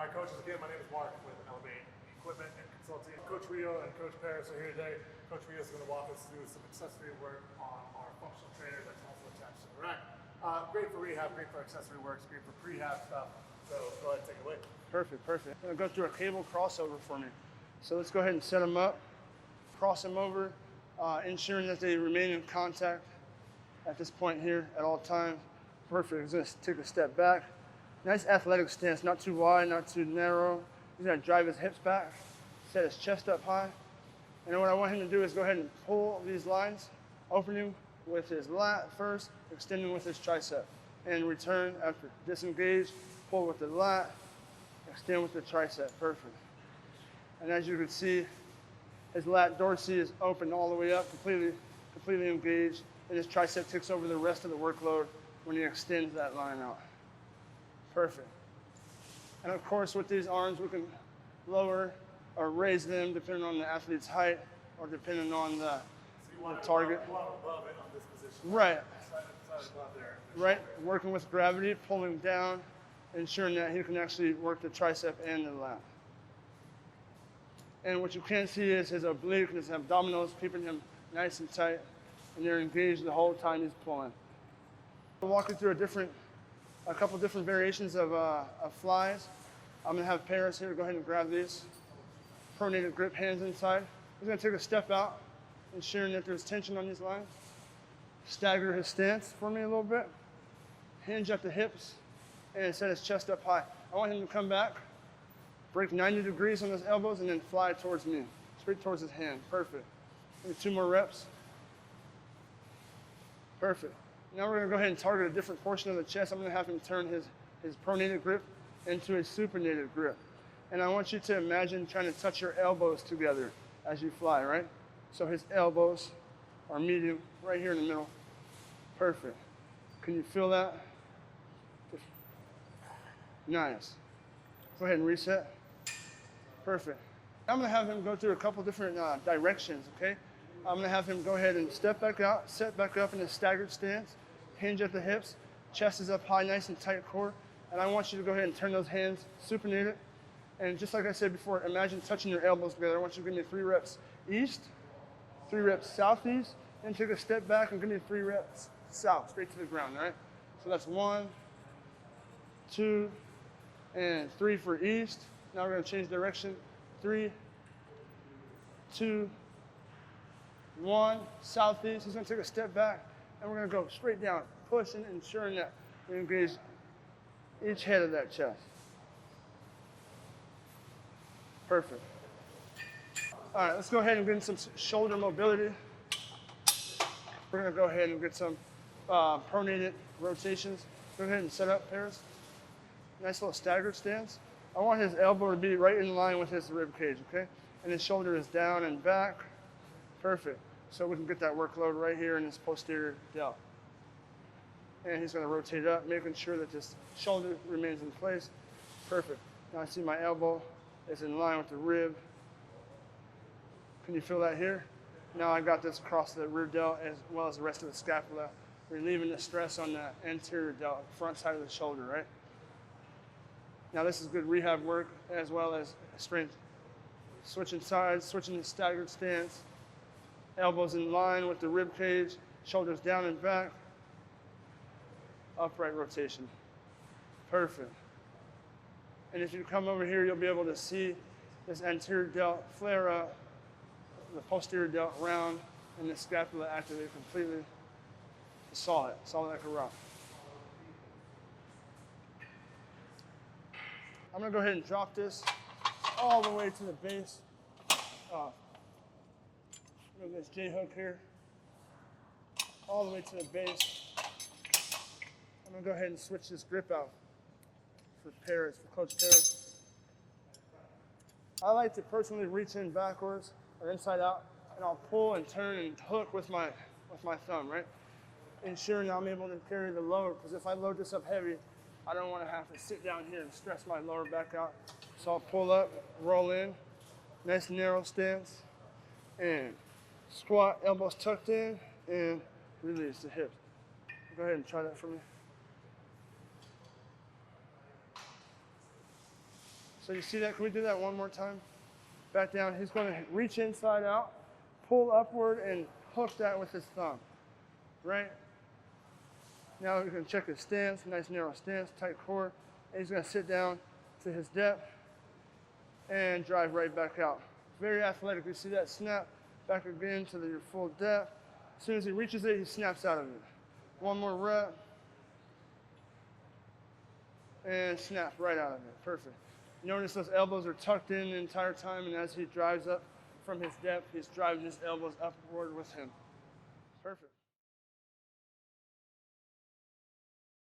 All right, coaches, again, my name is Mark with Elev8 Equipment and Consulting. Coach Rio and Coach Paris are here today. Coach Rio is going to walk us through some accessory work on our functional trainer that's also attached to the rack. Great for rehab, great for accessory works, great for prehab stuff. So go ahead and take it away. Perfect, perfect. I'm going to go through a cable crossover for me. So let's go ahead and set them up, cross them over, ensuring that they remain in contact at this point here at all times. Perfect. He's going to take a step back. Nice athletic stance, not too wide, not too narrow. He's going to drive his hips back, set his chest up high. And then what I want him to do is go ahead and pull these lines, opening with his lat first, extending with his tricep. And return after disengage, pull with the lat, extend with the tricep. Perfect. And as you can see, his lat dorsi is open all the way up, completely engaged, and his tricep takes over the rest of the workload when he extends that line out. Perfect. And of course, with these arms, we can lower or raise them depending on the athlete's height or depending on the target. You want above it on this position. Right. Side above there. Right. Working with gravity, pulling down, ensuring that he can actually work the tricep and the lat. And what you can see is his oblique, his abdominals, keeping him nice and tight, and they're engaged the whole time he's pulling. I'll walk you through a couple different variations of flies. I'm going to have Paris here go ahead and grab these. Pronated grip, hands inside. He's going to take a step out, ensuring that there's tension on these lines. Stagger his stance for me a little bit. Hinge at the hips, and set his chest up high. I want him to come back, break 90 degrees on his elbows, and then fly towards me, straight towards his hand. Perfect. Maybe 2 more reps. Perfect. Now we're going to go ahead and target a different portion of the chest. I'm going to have him turn his pronated grip into a supinated grip. And I want you to imagine trying to touch your elbows together as you fly, right? So his elbows are meeting right here in the middle. Perfect. Can you feel that? Nice. Go ahead and reset. Perfect. I'm going to have him go through a couple different directions, okay? I'm going to have him go ahead and step back out, set back up in a staggered stance, hinge at the hips, chest is up high, nice and tight core. And I want you to go ahead and turn those hands, supinate it. And just like I said before, imagine touching your elbows together. I want you to give me 3 reps east, 3 reps southeast, and take a step back and give me 3 reps south, straight to the ground, all right? So that's 1, 2, and 3 for east. Now we're going to change direction. 3, 2, 1, southeast. He's going to take a step back, and we're going to go straight down, pushing, ensuring that we engage each head of that chest. Perfect. All right, let's go ahead and get some shoulder mobility. We're going to go ahead and get some pronated rotations. Go ahead and set up, Paris. Nice little staggered stance. I want his elbow to be right in line with his rib cage, okay? And his shoulder is down and back. Perfect. So we can get that workload right here in his posterior delt. And he's going to rotate up, making sure that this shoulder remains in place. Perfect. Now I see my elbow is in line with the rib. Can you feel that here? Now I got this across the rear delt as well as the rest of the scapula, relieving the stress on the anterior delt, front side of the shoulder, right? Now this is good rehab work as well as strength. Switching sides, switching the staggered stance. Elbows in line with the rib cage, shoulders down and back. Upright rotation. Perfect. And if you come over here, you'll be able to see this anterior delt flare up, the posterior delt round, and the scapula activate completely. Solid like a rock. I'm going to go ahead and drop this all the way to the base. Look at this J-hook here. All the way to the base. I'm going to go ahead and switch this grip out for Paris, for Coach Paris. I like to personally reach in backwards or inside out, and I'll pull and turn and hook with my thumb, right? Ensuring I'm able to carry the lower, because if I load this up heavy, I don't want to have to sit down here and stress my lower back out. So I'll pull up, roll in, nice narrow stance, and squat, elbows tucked in, and release the hips. Go ahead and try that for me. So you see that? Can we do that one more time? Back down. He's going to reach inside out, pull upward, and hook that with his thumb. Right? Now we can check his stance. Nice narrow stance, tight core. And he's going to sit down to his depth and drive right back out. Very athletic. You see that snap back again to your full depth. As soon as he reaches it, he snaps out of it. One more rep. And snap right out of it. Perfect. Notice those elbows are tucked in the entire time, and as he drives up from his depth, he's driving his elbows upward with him.